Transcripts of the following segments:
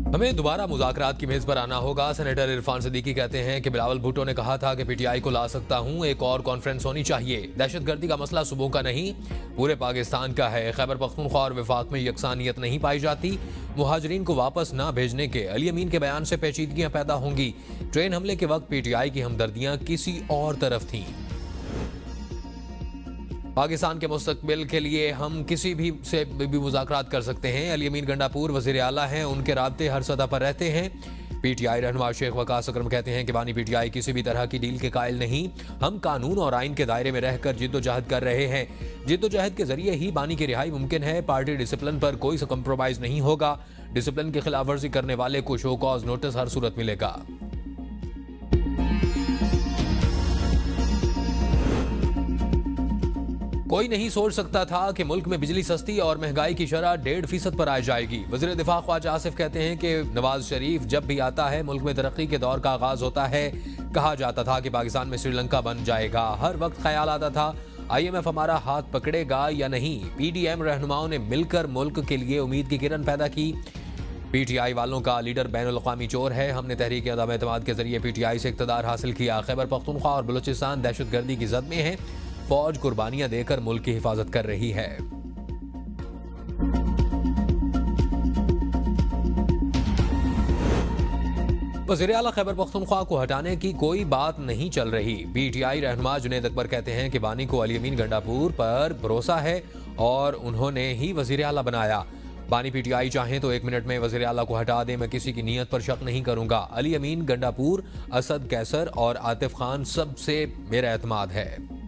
हमें दोबारा मुज़ाकरात की मेज पर आना होगा। सेनेटर इरफान सिद्दीकी कहते हैं कि बिलावल भुट्टो ने कहा था कि पीटीआई को ला सकता हूं, एक और कॉन्फ्रेंस होनी चाहिए। दहशतगर्दी का मसला सूबों का नहीं, पूरे पाकिस्तान का है। खैबर पख्तूनख्वा और वफाक में यकसानियत नहीं पाई जाती। मुहाजिरीन को वापस ना भेजने के अली अमीन के बयान से पेचीदगियां पैदा होंगी। ट्रेन हमले के वक्त पीटीआई की हमदर्दियां किसी और तरफ थीं। पाकिस्तान के मुस्तकबिल के लिए हम किसी भी से भी मुज़ाकरात कर सकते हैं। अली अमीन गंडापुर वज़ीर आला हैं, उनके राब्ते हर सतह पर रहते हैं। पीटीआई रहनुमा शेख वकास अकरम कहते हैं कि बानी पीटीआई किसी भी तरह की डील के कायल नहीं। हम कानून और आइन के दायरे में रहकर जिद्दोजहद कर रहे हैं। जिद्दोजहद के जरिए ही बानी की रिहाई मुमकिन है। पार्टी डिसिप्लिन पर कोई कंप्रोमाइज नहीं होगा। डिसिप्लिन की खिलाफ वर्जी करने वाले को शो कॉज नोटिस हर सूरत मिलेगा। कोई नहीं सोच सकता था कि मुल्क में बिजली सस्ती और महंगाई की शरह 1.5% पर आ जाएगी। वज़ीर दिफा ख्वाजा आसिफ कहते हैं कि नवाज शरीफ जब भी आता है मुल्क में तरक्की के दौर का आगाज होता है। कहा जाता था कि पाकिस्तान में श्रीलंका बन जाएगा। हर वक्त ख्याल आता था IMF हमारा हाथ पकड़ेगा या नहीं। PDM रहनुमाओं ने मिलकर मुल्क के लिए उम्मीद की किरण पैदा की। PTI वालों का लीडर बैनुल अक़वामी चोर है। हमने तहरीक अदम एतमाद के जरिए PTI से इक़्तिदार हासिल किया। खैबर पख्तूनख्वा और बलूचिस्तान दहशतगर्दी की जद में है। फौज कुर्बानियां देकर मुल्क की हिफाजत कर रही है। वज़ीर आला खैबर पख्तूनख्वा को हटाने की कोई बात नहीं चल रही। PTI रहनुमा जुनैद अकबर कहते हैं कि बानी को अली अमीन गंडापुर पर भरोसा है और उन्होंने ही वज़ीर आला बनाया। बानी PTI चाहें तो 1 मिनट में वज़ीर आला को हटा दे, मैं किसी की नीयत पर शक नहीं करूंगा। अली अमीन गंडापुर, असद कैसर और आतिफ खान सबसे मेरा एतमाद है।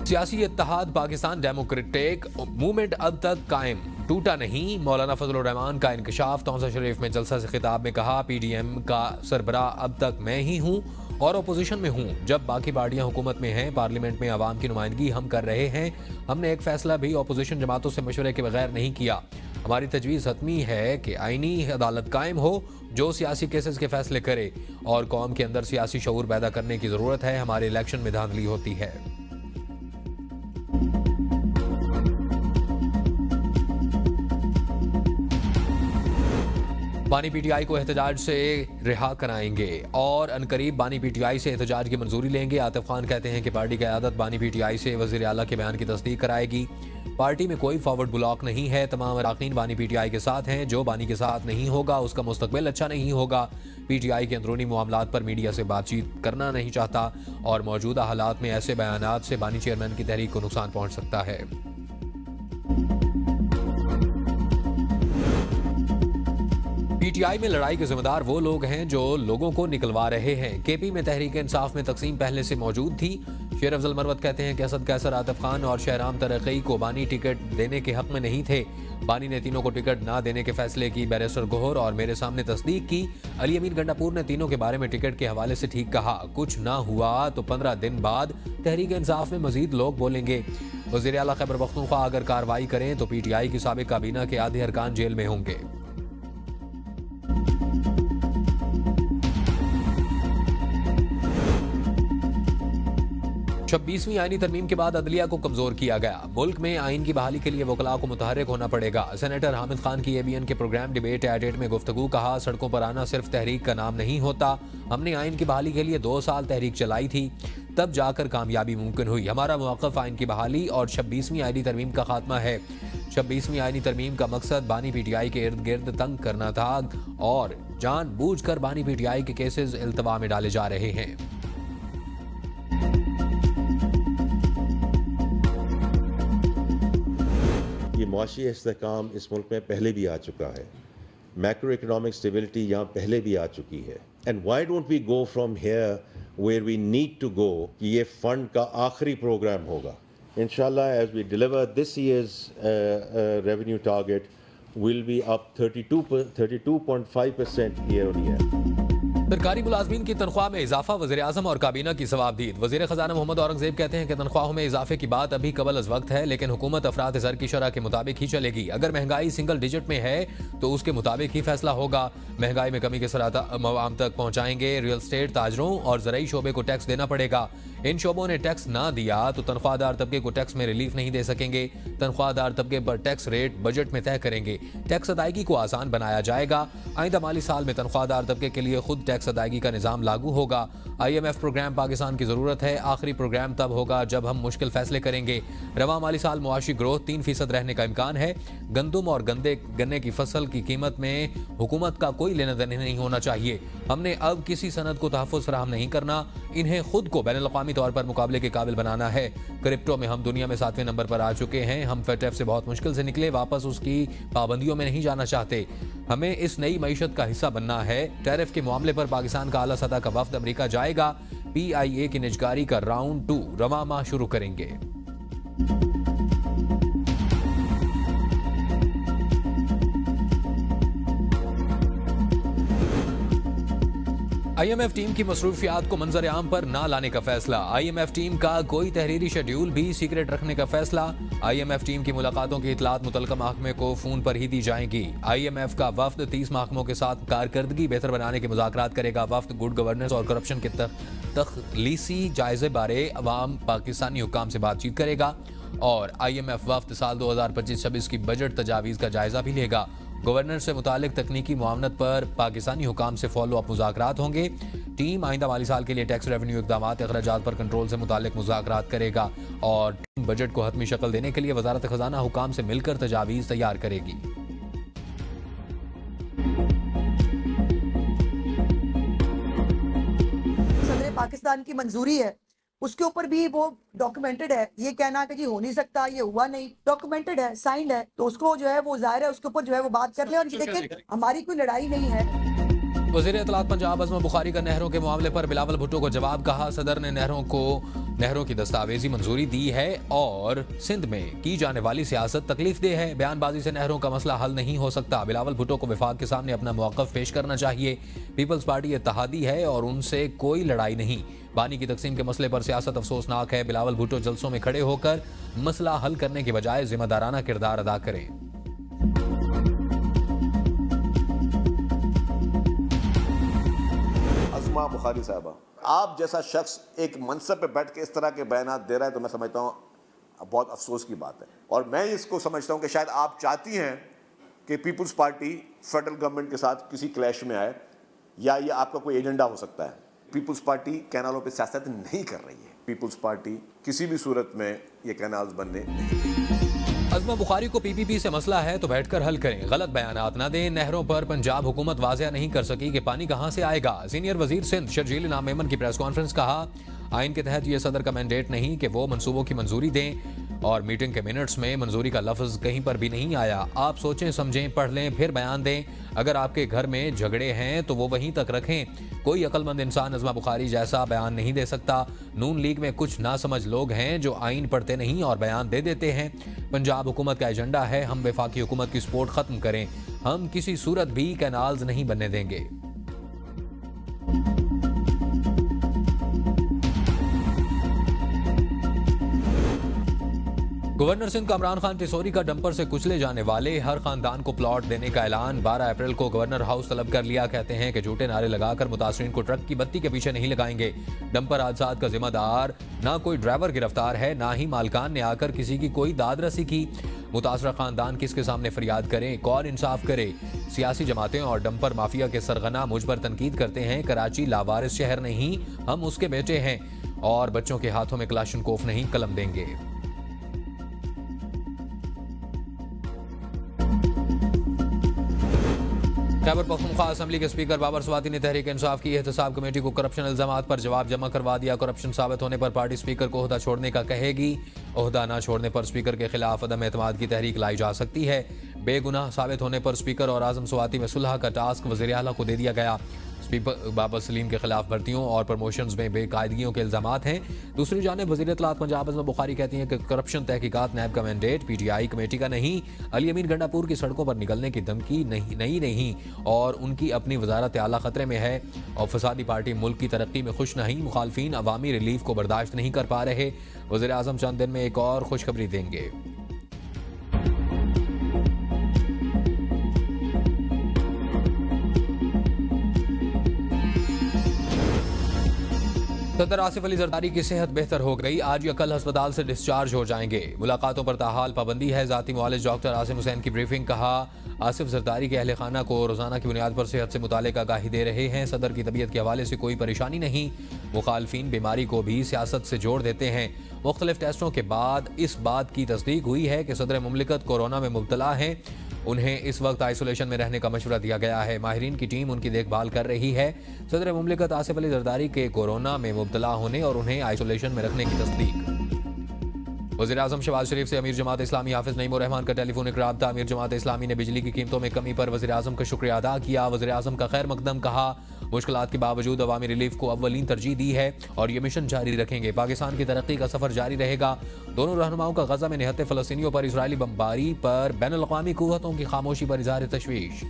सियासी इत्तेहाद पाकिस्तान डेमोक्रेटिक मूवमेंट अब तक कायम, टूटा नहीं। मौलाना फजलुर रहमान का इंकशाफ। तौसा शरीफ में जलसा से खिताब में कहा, PDM का सरबराह अब तक मैं ही हूँ और अपोजिशन में हूँ। जब बाकी पार्टियां हुकूमत में हैं, पार्लियामेंट में अवाम की नुमाइंदगी हम कर रहे हैं। हमने एक फैसला भी अपोजिशन जमातों से मशवरे के बगैर नहीं किया। हमारी तजवीज़ हतमी है कि आईनी अदालत कायम हो जो सियासी केसेस के फैसले करे और कौम के अंदर सियासी शऊर पैदा करने की ज़रूरत है। हमारे इलेक्शन में धांधली होती है। बानी PTI को एहतजाज से रिहा कराएंगे और अनकरीब बानी PTI से एहतजाज की मंजूरी लेंगे। आतिफ खान कहते हैं कि पार्टी की क़यादत बानी PTI से वज़ीर आला के बयान की तस्दीक कराएगी। पार्टी में कोई फॉरवर्ड ब्लॉक नहीं है। तमाम अरकान बानी PTI के साथ हैं। जो बानी के साथ नहीं होगा उसका मुस्तकबिल अच्छा नहीं होगा। PTI के अंदरूनी मामलात पर मीडिया से बातचीत करना नहीं चाहता और मौजूदा हालात में ऐसे बयानात से बानी चेयरमैन की तहरीक को नुकसान पहुंच सकता है। PTI में लड़ाई के जिम्मेदार वो लोग हैं जो लोगों को निकलवा रहे हैं। KP में तहरीक इंसाफ में तकसीम पहले से मौजूद थी। शेर अफजल मरवत कहते हैं कि असद कैसर, आतिफ खान और शहराम तरक्की को बानी टिकट देने के हक में नहीं थे। बानी ने तीनों को टिकट ना देने के फैसले की बैरिस्टर गोहर और मेरे सामने तस्दीक की। अली अमीन गंडापुर ने तीनों के बारे में टिकट के हवाले से ठीक कहा। कुछ ना हुआ तो 15 दिन बाद तहरीक इंसाफ में मजीद लोग बोलेंगे। वज़ीर आला खैबर पख्तूनख्वा अगर कार्रवाई करें तो PTI की साबिक काबीना के आधे अरकान जेल में होंगे। 26वीं आईनी तरमीम के बाद अदलिया को कमजोर किया गया। मुल्क में आइन की बहाली के लिए वकला को मुतहरिक होना पड़ेगा। सेनेटर हामिद खान की ABN के प्रोग्राम डिबेट एट में गुफ्तगू। कहा, सड़कों पर आना सिर्फ तहरीक का नाम नहीं होता। हमने आइन की बहाली के लिए 2 साल तहरीक चलाई थी, तब जाकर कामयाबी मुमकिन हुई। हमारा मौक़िफ़ आइन की बहाली और 26वीं आईनी तरमीम का खात्मा है। 26वीं आईनी तरमीम का मकसद बानी PTI के इर्द गिर्द तंग करना था और जानबूझकर बानी PTI के केसेस इल्तवा में डाले जा रहे हैं। ये मुआशी इस्तेहकाम इस मुल्क में पहले भी आ चुका है। मैक्रो इकोनॉमिक स्टेबिलिटी यहाँ पहले भी आ चुकी है। And why don't we go from here where we need to go कि ये फंड का आखिरी प्रोग्राम होगा। इंशाल्लाह as we deliver this year's revenue target will be up 32.5% year on year. सरकारी मुलाजमीन की तनख्वाह में इजाफा, वज़ीर आज़म और काबीना की सवाबदीद। वज़ीर ख़जाना मोहम्मद औरंगज़ेब कहते हैं कि तनख्वाहों में इजाफे की बात अभी कबल अज़ वक्त है, लेकिन हुकूमत अफराद ज़र की शरह के मुताबिक ही चलेगी। अगर महंगाई सिंगल डिजिट में है तो उसके मुताबिक ही फैसला होगा। महंगाई में कमी के सराता आवाम तक पहुँचाएंगे। रियल स्टेट ताजरों और ज़राई शोबे को टैक्स देना पड़ेगा। इन शोबों ने टैक्स ना दिया तो तनख्वाहदार तबके को टैक्स में रिलीफ नहीं दे सकेंगे। तनख्वाहदार तबके पर टैक्स रेट बजट में तय करेंगे। टैक्स अदायगी को आसान बनाया जाएगा। आइंदा माली साल में तनख्वाहदार तबके के लिए खुद टैक्स अदायगी का निजाम लागू होगा। IMF प्रोग्राम पाकिस्तान की जरूरत है। आखिरी प्रोग्राम तब होगा जब हम मुश्किल फैसले करेंगे। रवा माली साल मुआशी ग्रोथ 3% रहने का इम्कान है। गंदुम और गन्ने की फसल की कीमत में हुकूमत का कोई लेना देना नहीं होना चाहिए। हमने अब किसी सनद को तहफ़्फ़ुज़ फराहम नहीं करना, इन्हें खुद को बैनुल-अक़वामी तौर पर मुकाबले के काबिल बनाना है। क्रिप्टो में हम दुनिया में 7वें नंबर पर आ चुके हैं। हम FATF से बहुत मुश्किल से निकले, वापस उसकी पाबंदियों में नहीं जाना चाहते। हमें इस नई मईशत का हिस्सा बनना है। टैरिफ के मामले पर पाकिस्तान का आला सतह का वफ्द अमेरिका जाएगा। PIA की निजकारी का राउंड 2 रवा माह शुरू करेंगे। IMF टीम की मसरूफियात को मंजर आम पर ना लाने का फैसला। IMF टीम का कोई तहरीरी शेड्यूल भी सीक्रेट रखने का फैसला। IMF टीम की मुलाकातों की इतलात मुतलका महकमे को फोन पर ही दी जाएंगी। IMF का वफ्द 30 महकमों के साथ कारकर्दगी बेहतर बनाने के मुज़ाकरात करेगा। वफ्द गुड गवर्नेंस और करप्शन के तखलीसी जायजे बारे अवाम पाकिस्तानी हुक्काम से बातचीत करेगा। और IMF वफ्द साल 2025-26 की बजट तजावीज़ का जायजा भी लेगा। गवर्नर से मुतालिक तकनीकी मुआवनत पर पाकिस्तानी हुकाम से फॉलो अप मुज़ाकरात होंगे। टीम आइंदा माली साल के लिए टैक्स रेवेन्यू इक़दामात अखराजात पर कंट्रोल से मुतालिक मुज़ाकरात करेगा और टीम बजट को हतमी शक्ल देने के लिए वजारत खजाना हुकाम से मिलकर तजावीज़ तैयार करेगी। सदर पाकिस्तान की मंजूरी है, उसके ऊपर भी वो डॉक्यूमेंटेड है। ये कहना कि जी हो नहीं सकता, ये हुआ नहीं, डॉक्यूमेंटेड है, साइंड है, तो उसको जो है वो जाहिर है उसके ऊपर जो है वो बात कर ले। और ये देखें, हमारी कोई लड़ाई नहीं है। वज़ीर इत्तलात पंजाब अज़मा बुखारी का नहरों के मामले पर बिलावल भुट्टो को जवाब। कहा, सदर ने नहरों की दस्तावेजी मंजूरी दी है और सिंध में की जाने वाली सियासत तकलीफ दे है। बयानबाजी से नहरों का मसला हल नहीं हो सकता। बिलावल भुट्टो को वफाक के सामने अपना मौक़िफ़ पेश करना चाहिए। पीपल्स पार्टी इत्तेहादी है और उनसे कोई लड़ाई नहीं। पानी की तकसीम के मसले पर सियासत अफसोसनाक है। बिलावल भुट्टो जलसों में खड़े होकर मसला हल करने के बजाय जिम्मेदाराना किरदार अदा करें। अज़मा बुखारी साहबा, आप जैसा शख्स एक मनसब पे बैठ के इस तरह के बयान दे रहा है तो मैं समझता हूँ बहुत अफसोस की बात है। और मैं इसको समझता हूँ कि शायद आप चाहती हैं कि पीपल्स पार्टी फेडरल गवर्नमेंट के साथ किसी क्लैश में आए, या ये आपका कोई एजेंडा हो सकता है। पीपल्स पार्टी कैनालों पे सियासत नहीं कर रही है। पीपल्स पार्टी किसी भी सूरत में ये कैनाल्स बनने नहीं। अज़मा बुखारी को PPP से मसला है तो बैठकर हल करें, गलत बयानात ना दें। नहरों पर पंजाब हुकूमत वाज़ेह नहीं कर सकी कि पानी कहां से आएगा। सीनियर वजीर सिंध शर्जील इनाम मेमन की प्रेस कॉन्फ्रेंस। कहा, आइन के तहत यह सदर का मैंडेट नहीं कि वो मंसूबों की मंजूरी दें और मीटिंग के मिनट्स में मंजूरी का लफ्ज़ कहीं पर भी नहीं आया। आप सोचें, समझें, पढ़ लें, फिर बयान दें। अगर आपके घर में झगड़े हैं तो वो वहीं तक रखें। कोई अक्लमंद इंसान अज़मा बुखारी जैसा बयान नहीं दे सकता। नून लीग में कुछ नासमझ लोग हैं जो आइन पढ़ते नहीं और बयान दे देते हैं। पंजाब हुकूमत का एजेंडा है हम वफाकी हुकूमत की सपोर्ट खत्म करें। हम किसी सूरत भी कैनाल्स नहीं बनने देंगे। गवर्नर सिंध का इमरान खान टिसोरी का डंपर से कुचले जाने वाले हर खानदान को प्लॉट देने का ऐलान। 12 अप्रैल को गवर्नर हाउस तलब कर लिया। कहते हैं कि झूठे नारे लगाकर मुतासरीन को ट्रक की बत्ती के पीछे नहीं लगाएंगे। डंपर हादसात का जिम्मेदार ना कोई ड्राइवर गिरफ्तार है, ना ही मालकान ने आकर किसी की कोई दाद रसी की। मुतासरा खानदान किसके सामने फरियाद करें, कौन इंसाफ करे। सियासी जमातें और डंपर माफिया के सरगना मुझ पर तनकीद करते हैं। कराची लावारिस शहर नहीं, हम उसके बेटे हैं और बच्चों के हाथों में कलाशनकोफ नहीं कलम देंगे। खैबर पख्तूनख्वा असम्बली के स्पीकर बाबर स्वाति ने तहरीक इंसाफ की एहतसाब कमेटी को करप्शन इल्जामात पर जवाब जमा करवा दिया। करप्शन साबित होने पर पार्टी स्पीकर को ओहदा छोड़ने का कहेगी। ओहदा न छोड़ने पर स्पीकर के खिलाफ अदम एतमाद की तहरीक लाई जा सकती है। बेगुनाह साबित होने पर स्पीकर और आजम स्वाति में सुलह का टास्क वज़ीर आला को दे दिया गया। स्पीकर बाबर सलीम के खिलाफ भर्तियों और प्रमोशंस में बेकायदगियों के इल्जामात हैं। दूसरी जानिब वज़ीर इत्तलात पंजाब अज़मा बुखारी कहती हैं कि करप्शन तहकीकात नैब का मैंडेट, PTI कमेटी का नहीं। अली अमीन गंडापुर की सड़कों पर निकलने की धमकी नहीं और उनकी अपनी वजारत आला खतरे में है और फसादी पार्टी मुल्क की तरक्की में खुश नहीं। मुखालफीन अवामी रिलीफ को बर्दाश्त नहीं कर पा रहे। वज़ीर आज़म चंद दिन में एक और खुशखबरी देंगे। सदर आसिफ अली जरदारी की सेहत बेहतर हो गई, आज या कल अस्पताल से डिस्चार्ज हो जाएंगे। मुलाकातों पर ताहाल पाबंदी है। जाती मुआलिज डॉक्टर आसिम हुसैन की ब्रीफिंग। कहा, आसिफ जरदारी के अहल खाना को रोजाना की बुनियाद पर सेहत से मुतालिक आगाही दे रहे हैं। सदर की तबीयत के हवाले से कोई परेशानी नहीं। मुखालफिन बीमारी को भी सियासत से जोड़ देते हैं। मुख्तलिफ टेस्टों के बाद इस बात की तस्दीक हुई है कि सदर मुमलिकत कोरोना में मुब्तला हैं। उन्हें इस वक्त आइसोलेशन में रहने का मशवरा दिया गया है। माहिरीन की टीम उनकी देखभाल कर रही है। सदर मुमलिकत आसिफ अली जरदारी के कोरोना में मुब्तला होने और उन्हें आइसोलेशन में रखने की तस्दीक। वज़ीर आज़म शहबाज शरीफ से अमीर जमात इस्लामी हाफिज नईमुर रहमान का टेलीफोनिक राब्ता। अमीर जमात इस्लामी ने बिजली की कीमतों में कमी पर वज़ीर आज़म का शुक्रिया अदा किया। वज़ीर आज़म का खैर मकदम। कहा, मुश्किलात के बावजूद अवामी रिलीफ को अव्वलीन तरजीह दी है और ये मिशन जारी रखेंगे। पाकिस्तान की तरक्की का सफर जारी रहेगा। दोनों रहनुमाओं का गजा में निहत्ते फ़लस्तीनियों पर इजरायली बमबारी पर बैनुल अक़वामी क़ुव्वतों की खामोशी पर इज़हार तशवीश।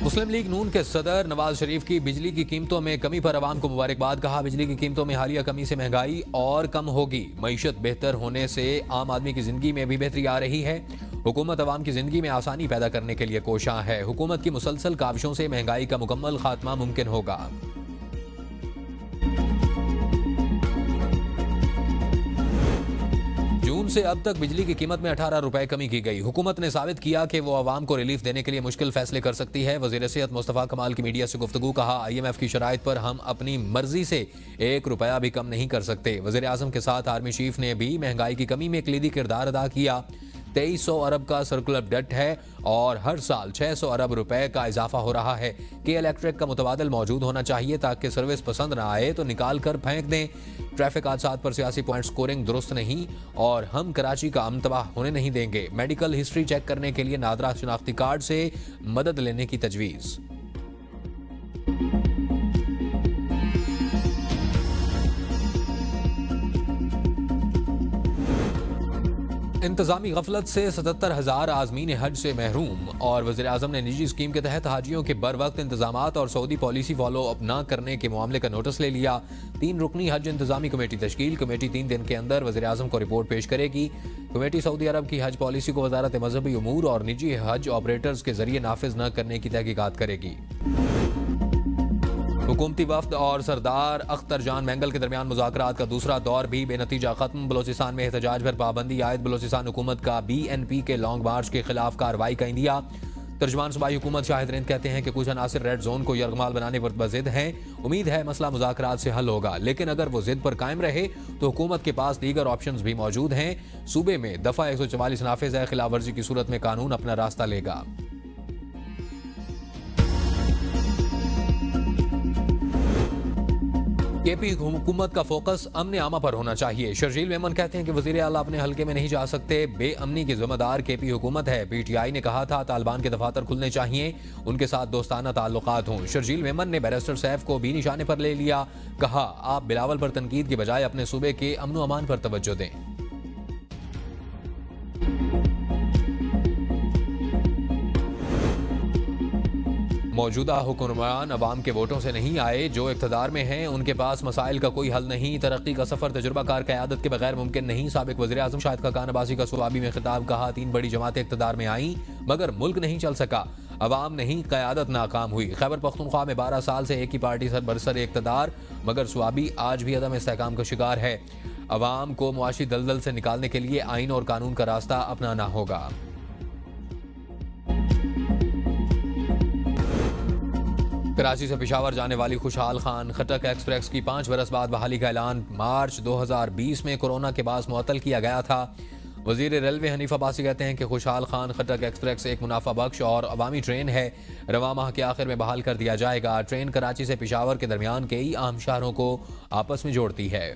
मुस्लिम लीग नून के सदर नवाज शरीफ की बिजली की कीमतों में कमी पर अवाम को मुबारकबाद। कहा, बिजली की कीमतों में हालिया कमी से महंगाई और कम होगी। मईशत बेहतर होने से आम आदमी की जिंदगी में भी बेहतरी आ रही है। हुकूमत अवाम की जिंदगी में आसानी पैदा करने के लिए कोशां है। हुकूमत की मुसलसल काविशों से महंगाई का मुकम्मल खात्मा मुमकिन होगा। जून से अब तक बिजली की कीमत में 18 रुपए कमी की गई। हुकूमत ने साबित किया कि वो आवाम को रिलीफ देने के लिए मुश्किल फैसले कर सकती है। वजीर सेहत मुस्तफ़ा कमाल की मीडिया से गुफ्तगू। कहा, IMF की शराइत पर हम अपनी मर्जी से 1 रुपया भी कम नहीं कर सकते। वजीर आज़म के साथ आर्मी चीफ ने भी महंगाई की कमी में कलीदी किरदार अदा किया। 2300 अरब का सर्कुलर डेट है और हर साल 600 अरब रुपए का इजाफा हो रहा है। कि इलेक्ट्रिक का मुतबादिल मौजूद होना चाहिए ताकि सर्विस पसंद ना आए तो निकाल कर फेंक दें। ट्रैफिक हादसात पर सियासी पॉइंट स्कोरिंग दुरुस्त नहीं और हम कराची का अमन तबाह होने नहीं देंगे। मेडिकल हिस्ट्री चेक करने के लिए नादरा शनाख्ती कार्ड से मदद लेने की तजवीज़। इंतजामी गफलत से 77,000 आज़मीन हज से महरूम। और वज़ीर आज़म ने निजी स्कीम के तहत हाजियों के बर वक्त इंतजामात और सऊदी पॉलिसी फॉलो अप न करने के मामले का नोटिस ले लिया। 3 रुकनी हज इंतजामी कमेटी तश्कील। कमेटी 3 दिन के अंदर वज़ीर आज़म को रिपोर्ट पेश करेगी। कमेटी सऊदी अरब की हज पॉलिसी को वजारत मजहबी उमूर और निजी हज ऑपरेटर्स के जरिए नाफिज न करने की तहकीकात करेगी। हुकूमती वफ्द और सरदार अख्तर जान मैंगल के दरमियान मुज़ाकरात का दूसरा दौर भी बेनतीजा खत्म। बलोचिस्तान में एहतजाज पर पाबंदी आयद। बलोचिस्तान हुकूमत का BNP के लॉन्ग मार्च के खिलाफ कार्रवाई का इंदिया। तर्जमान सूबाई हुकूमत शाहिद रिंद कहते हैं कि कुछ अनासिर रेड जोन को यरगमाल बनाने पर बजिद हैं। उम्मीद है मसला मुज़ाकरात से हल होगा, लेकिन अगर वो जिद पर कायम रहे तो हुकूमत के पास दीगर ऑप्शंस भी मौजूद हैं। सूबे में दफ़ा 144 नाफिज है। खिलाफ वर्जी की सूरत में कानून अपना रास्ता लेगा। KP हुकूमत का फोकस अमन आमा पर होना चाहिए। शर्जील मेमन कहते हैं कि वजीर आला अपने हल्के में नहीं जा सकते। बेअमनी की जिम्मेदार KP हुकूमत है। PTI ने कहा था तालिबान के दफातर खुलने चाहिए, उनके साथ दोस्ताना ताल्लुकात हों। शर्जील मेमन ने बैरिस्टर सैफ को भी निशाने पर ले लिया। कहा, आप बिलावल पर तनकीद की बजाय अपने सूबे के अमन अमान पर तवज्जो दें। मौजूदा हुक्मरान अवाम के वोटों से नहीं आए। जो इक़्तिदार में हैं उनके पास मसाइल का कोई हल नहीं। तरक्की का सफर तजुर्बाकार क़यादत के बगैर मुमकिन नहीं। साबिक वज़ीर आज़म शाहिद खाकान अब्बासी का सुआबी में खिताब। कहा, 3 बड़ी जमातें इक़्तिदार में आईं मगर मुल्क नहीं चल सका। अवाम नहीं, क़यादत नाकाम हुई। खैबर पख्तूनख्वा में 12 साल से एक ही पार्टी सर बरसर इक़्तिदार, मगर सुआबी आज भी अदम इस्तेहकाम का शिकार है। अवाम को मुआशी दलदल से निकालने के लिए आइन और कानून का रास्ता अपनाना होगा। कराची से पेशावर जाने वाली खुशहाल खान खटक एक्सप्रेस की 5 बरस बाद बहाली का ऐलान। मार्च 2020 में कोरोना के बाद मुअत्तल किया गया था। वजीर रेलवे हनीफ अब्बासी कहते हैं कि खुशहाल खान खटक एक्सप्रेस एक मुनाफा बख्श और अवामी ट्रेन है। रवा माह के आखिर में बहाल कर दिया जाएगा। ट्रेन कराची से पेशावर के दरमियान कई अहम शहरों को आपस में जोड़ती है।